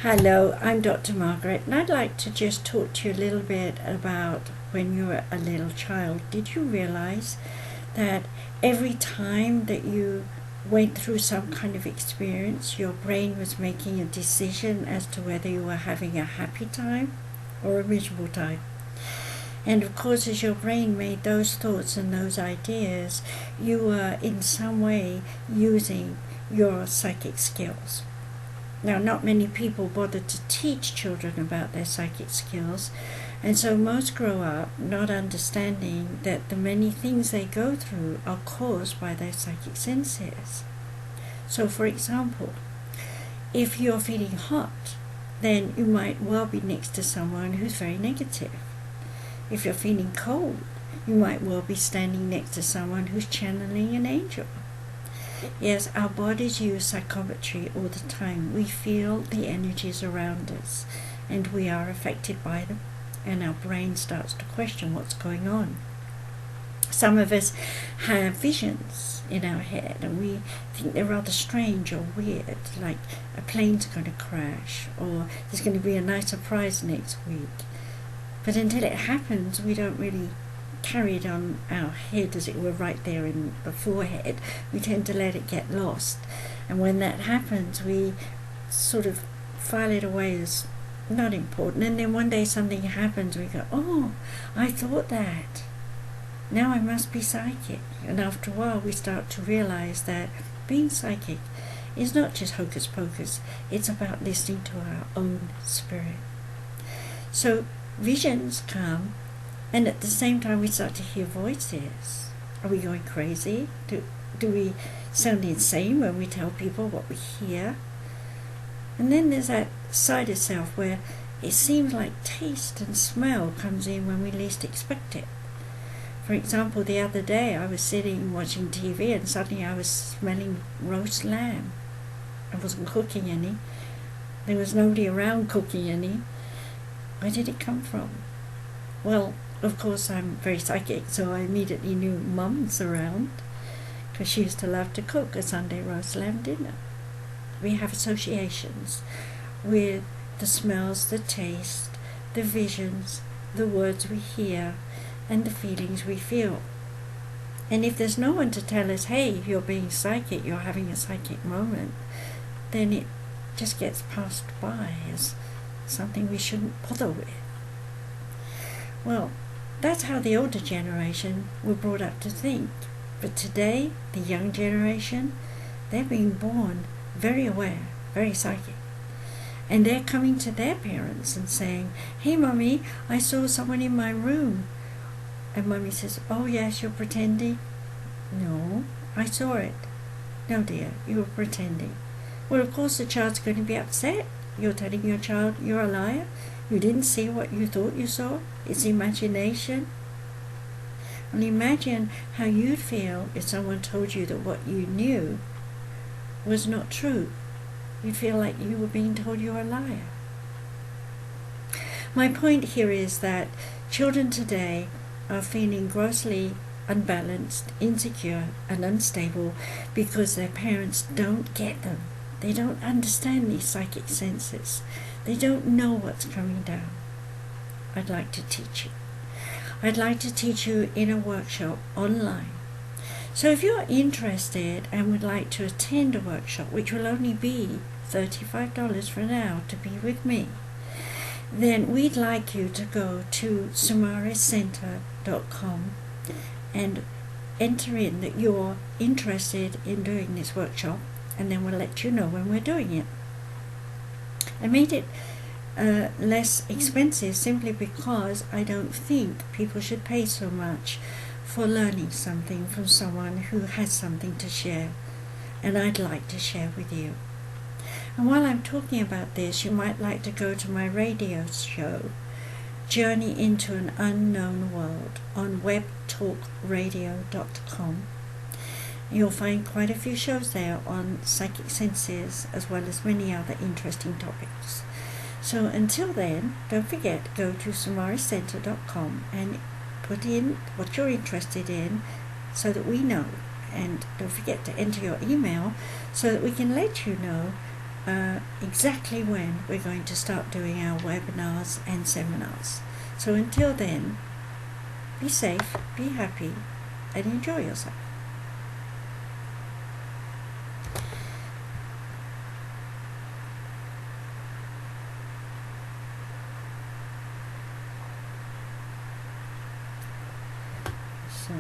Hello, I'm Dr. Margaret, and I'd like to just talk to you a little bit about when you were a little child. Did you realize that every time that you went through some kind of experience, your brain was making a decision as to whether you were having a happy time or a miserable time? And of course, as your brain made those thoughts and those ideas, you were in some way using your psychic skills. Now, not many people bother to teach children about their psychic skills, and so most grow up not understanding that the many things they go through are caused by their psychic senses. So, for example, if you're feeling hot, then you might well be next to someone who's very negative. If you're feeling cold, you might well be standing next to someone who's channeling an angel. Yes, our bodies use psychometry all the time. We feel the energies around us and we are affected by them, and our brain starts to question what's going on. Some of us have visions in our head and we think they're rather strange or weird, like a plane's going to crash or there's going to be a nice surprise next week. But until it happens, we don't really carry it on our head, as it were, right there in the forehead. We tend to let it get lost, and when that happens we sort of file it away as not important, and then one day something happens, we go, oh, I thought that, now I must be psychic. And after a while we start to realize that being psychic is not just hocus pocus, it's about listening to our own spirit. So visions come, and at the same time we start to hear voices. Are we going crazy? Do we sound insane when we tell people what we hear? And then there's that side of self where it seems like taste and smell comes in when we least expect it. For example, the other day I was sitting watching TV and suddenly I was smelling roast lamb. I wasn't cooking any. There was nobody around cooking any. Where did it come from? Well, of course, I'm very psychic, so I immediately knew Mum's around, because she used to love to cook a Sunday roast lamb dinner. We have associations with the smells, the taste, the visions, the words we hear, and the feelings we feel. And if there's no one to tell us, hey, you're being psychic, you're having a psychic moment, then it just gets passed by as something we shouldn't bother with. Well, that's how the older generation were brought up to think. But today, the young generation, they're being born very aware, very psychic. And they're coming to their parents and saying, hey, Mummy, I saw someone in my room. And Mummy says, oh, yes, you're pretending? No, I saw it. No, dear, you were pretending. Well, of course, the child's going to be upset. You're telling your child you're a liar. You didn't see what you thought you saw. It's imagination. And imagine how you'd feel if someone told you that what you knew was not true. You'd feel like you were being told you're a liar. My point here is that children today are feeling grossly unbalanced, insecure, and unstable because their parents don't get them. They don't understand these psychic senses. They don't know what's coming down. I'd like to teach you. I'd like to teach you in a workshop online. So if you're interested and would like to attend a workshop, which will only be $35 for an hour to be with me, then we'd like you to go to samariscenter.com and enter in that you're interested in doing this workshop, and then we'll let you know when we're doing it. I made it less expensive simply because I don't think people should pay so much for learning something from someone who has something to share, and I'd like to share with you. And while I'm talking about this, you might like to go to my radio show, Journey into an Unknown World, on webtalkradio.com. You'll find quite a few shows there on psychic senses, as well as many other interesting topics. So until then, don't forget, go to samariscenter.com and put in what you're interested in so that we know. And don't forget to enter your email so that we can let you know exactly when we're going to start doing our webinars and seminars. So until then, be safe, be happy, and enjoy yourself. So